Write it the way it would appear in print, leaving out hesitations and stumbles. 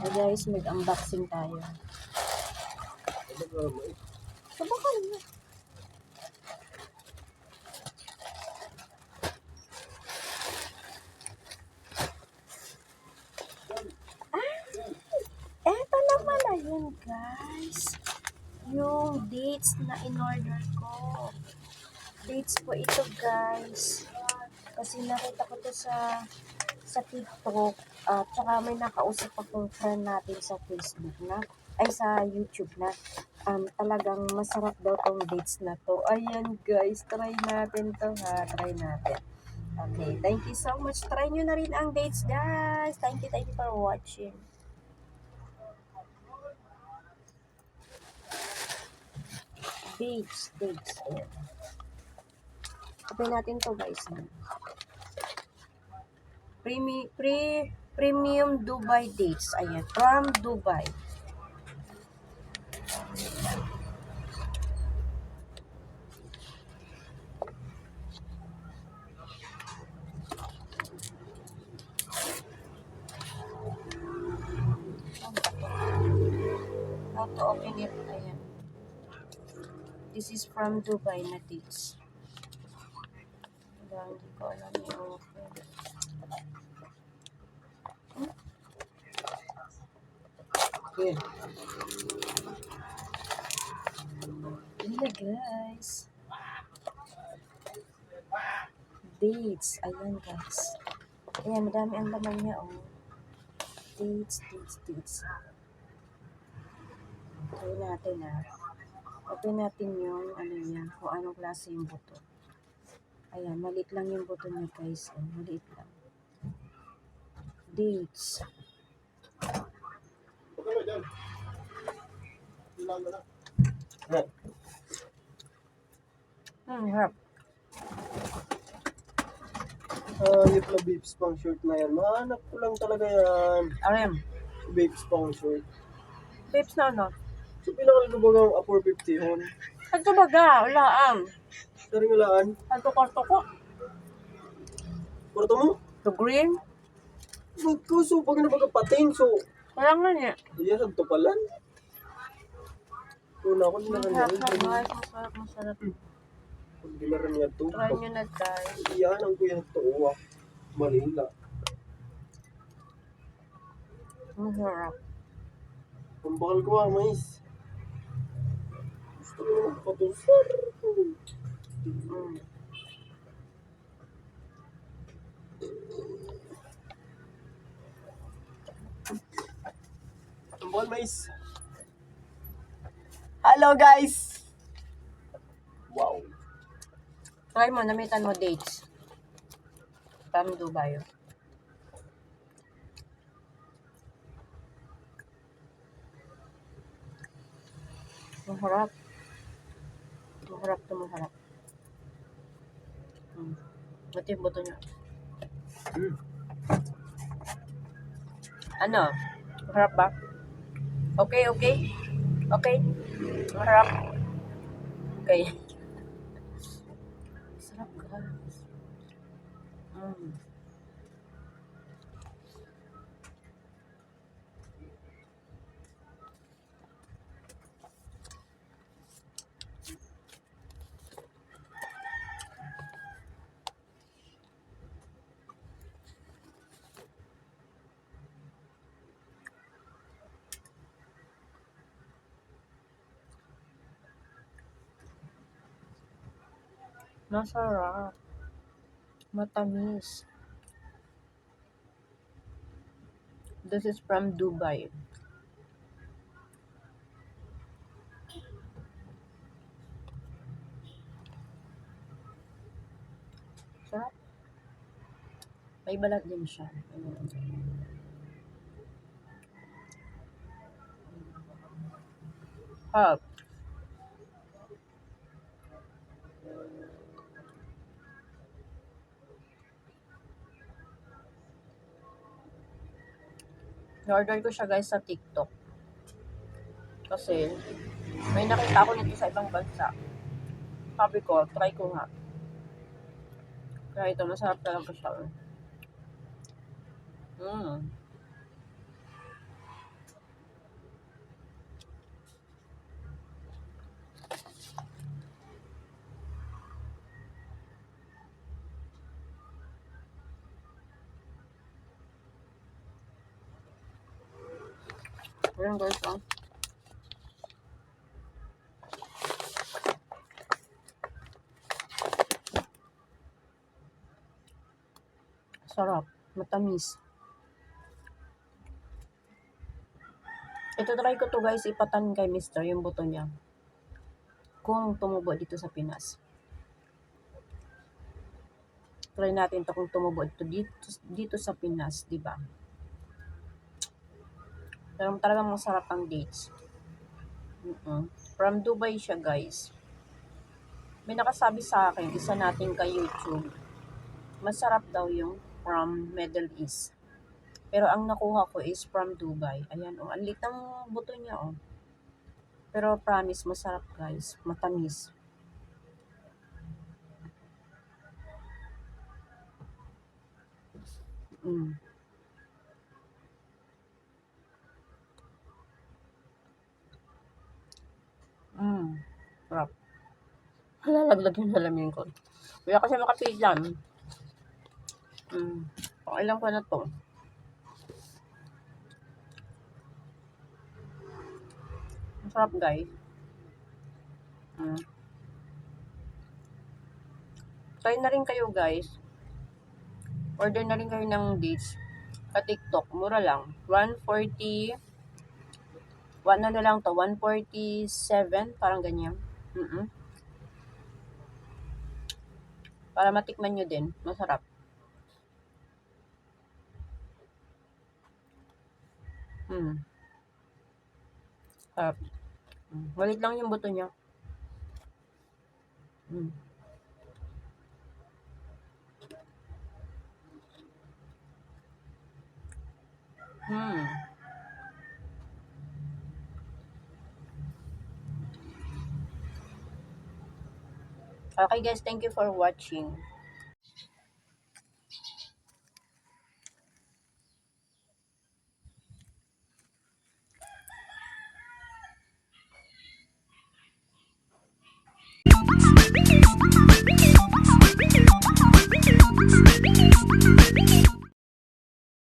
So guys, mag-unboxing tayo. Subukan mo. Eto naman na yun, guys. Yung dates na in-order ko. Dates po ito, guys. Kasi nakita ko to sa TikTok. At saka may nakausap akong friend natin sa Facebook na, ay sa YouTube na, talagang masarap daw tong dates na to. Ayan, guys. Try natin to, ha. Try natin. Okay. Thank you so much. Try nyo na rin ang dates, guys. Thank you for watching. Dates. Ayan. Open natin to, guys. Premium Dubai dates. Ayan, from Dubai. How to open it? Ayan. This is from Dubai na dates. Hindi ko alam yung open. Okay. Ayan, guys. Dates. Ayan, guys. Ayan, madami ang laman niya, oh. Dates. Try natin, ah. Open natin yung, ano niya, kung anong klase yung buto. Ayan, maliit lang yung buto niya, guys. Oh, maliit lang. Dates. Harap. Yung na Babes pang short na yan. Mahanap ko lang talaga yan. Aram. Babes pang short. Babes na, no? So, pinakalubagang 450 hon. Ito baga, ulaan. Dari ngalaan. Ito korto ko. Porto mo? Ito green. So, pag nabagapating, so, Wala nga niya. iya, sa tupalan. Una ko nila Masarap, kanyan. masarap. Pag dilaran niya ito. Try nyo na, guys. Iyan ang kuya ito. Manila. Masarap. Ang bakal ko mais. Gusto ko magpatusar. Ang bakal mais. Hello guys! Wow. Try mo, namitan mo dates. From Dubai. Masarap. Masarap. Ito yung buto niya. Ano? Masarap ba? Okay? Masarap? Okay. Masarap, guys. Masarap. Matamis. This is from Dubai. Sarap. May balat din siya. Hop. Na-order ko siya, guys, sa TikTok. Kasi may nakita ko nito sa ibang bansa. Sabi ko, try ko nga. Kaya ito, masarap talaga siya. Ayan guys, ah. Sarap. Matamis. Ito try ko to guys, ipatan kay Mister yung buto niya. Kung tumubo dito sa Pinas. Try natin to kung tumubo dito sa Pinas, di ba? Pero talagang masarap ang dates. From Dubai siya guys. May nakasabi sa akin, isa natin kay YouTube, masarap daw yung from Middle East. Pero ang nakuha ko is from Dubai. Ayan, oh, ang lit ng buto niya, oh. Pero promise, masarap guys. Matamis. Mm. Sarap. Nalalaglag yung salamin ko. Kaya kasi makapilan. Okay lang ko na to. Masarap guys. Try na rin kayo guys. Order na rin kayo ng dates sa TikTok. Mura lang. 140. Ano na lang to? 147. Parang ganyan. Para matikman nyo din. Masarap. Sarap. Malit lang yung buto niya. Okay guys, thank you for watching.